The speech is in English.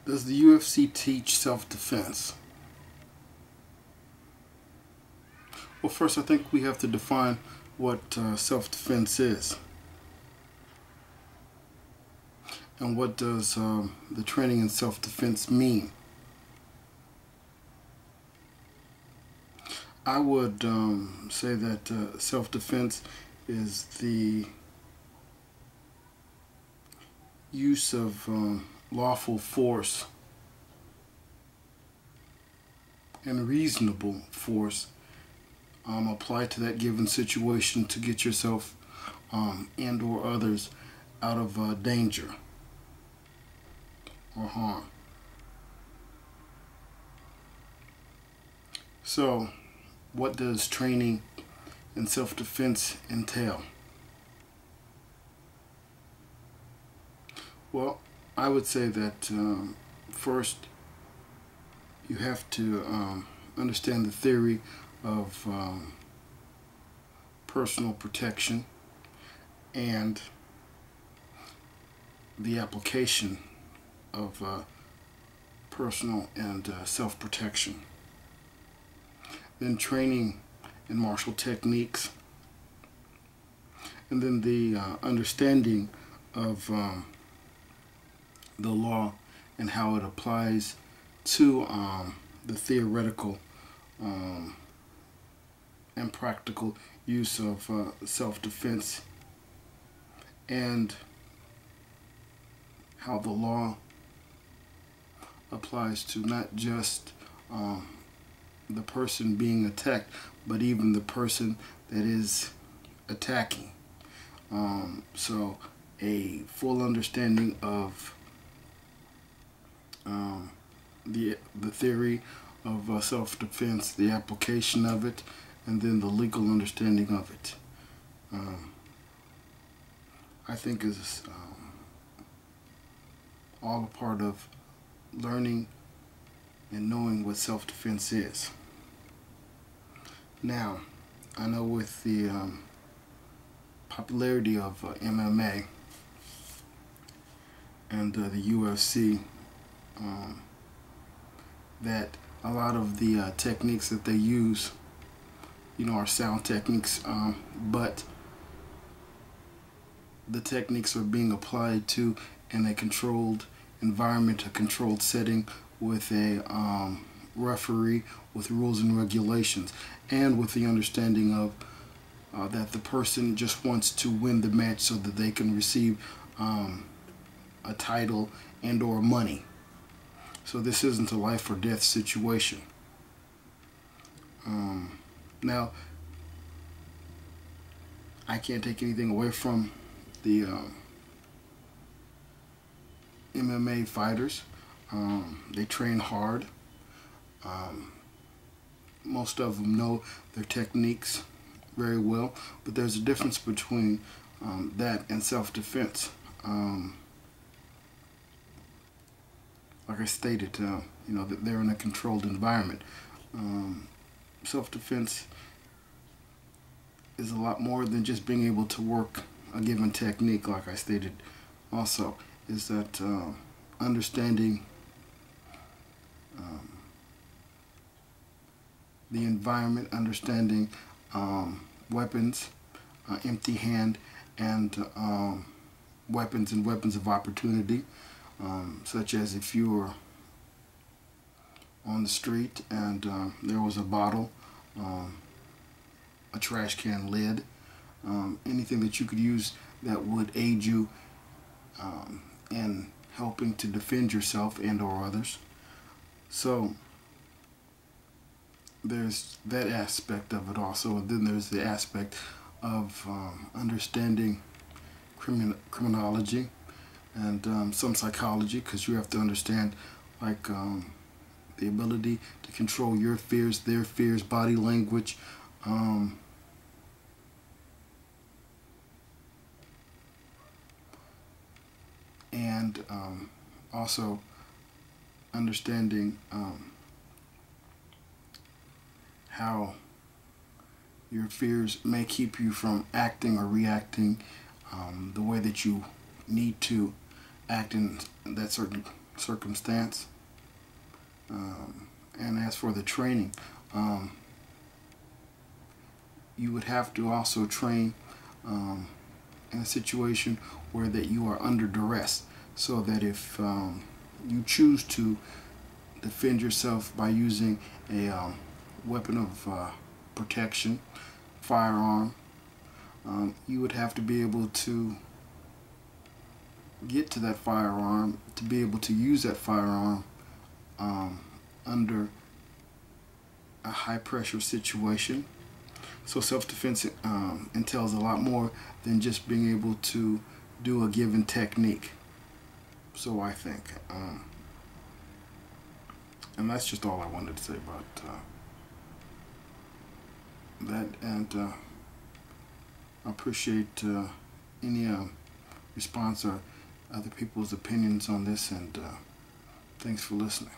Does the UFC teach self-defense? Well, first I think we have to define what self-defense is. And what does the training in self-defense mean? I would say that self-defense is the use of lawful force and reasonable force applied to that given situation to get yourself and or others out of danger or harm. So, what does training in self-defense entail? Well, I would say that first you have to understand the theory of personal protection and the application of personal and self-protection. Then training in martial techniques, and then the understanding of the law and how it applies to the theoretical and practical use of self-defense, and how the law applies to not just the person being attacked, but even the person that is attacking. So a full understanding of the theory of self-defense, the application of it, and then the legal understanding of it, I think is all a part of learning and knowing what self-defense is. Now, I know with the popularity of MMA and the UFC, that a lot of the techniques that they use, are sound techniques, but the techniques are being applied to in a controlled environment, a controlled setting, with a referee, with rules and regulations, and with the understanding of that the person just wants to win the match so that they can receive a title and or money. So this isn't a life or death situation. Now, I can't take anything away from the MMA fighters. They train hard. Most of them know their techniques very well, but there's a difference between that and self-defense. Like I stated, that they're in a controlled environment. Self-defense is a lot more than just being able to work a given technique. Like I stated also, is that understanding the environment, understanding weapons, empty hand, and weapons and weapons of opportunity, such as if you were on the street and there was a bottle, a trash can lid, anything that you could use that would aid you in helping to defend yourself and or others. So there's that aspect of it also, and then there's the aspect of understanding criminology and some psychology, because you have to understand, like, the ability to control your fears, their fears, body language, and also understanding how your fears may keep you from acting or reacting the way that you need to act in that certain circumstance. And as for the training, you would have to also train in a situation where that you are under duress, so that if you choose to defend yourself by using a weapon of protection, firearm, you would have to be able to get to that firearm, to be able to use that firearm under a high pressure situation. So self-defense entails a lot more than just being able to do a given technique. So I think. And that's just all I wanted to say about that. And I appreciate any response or other people's opinions on this. And thanks for listening.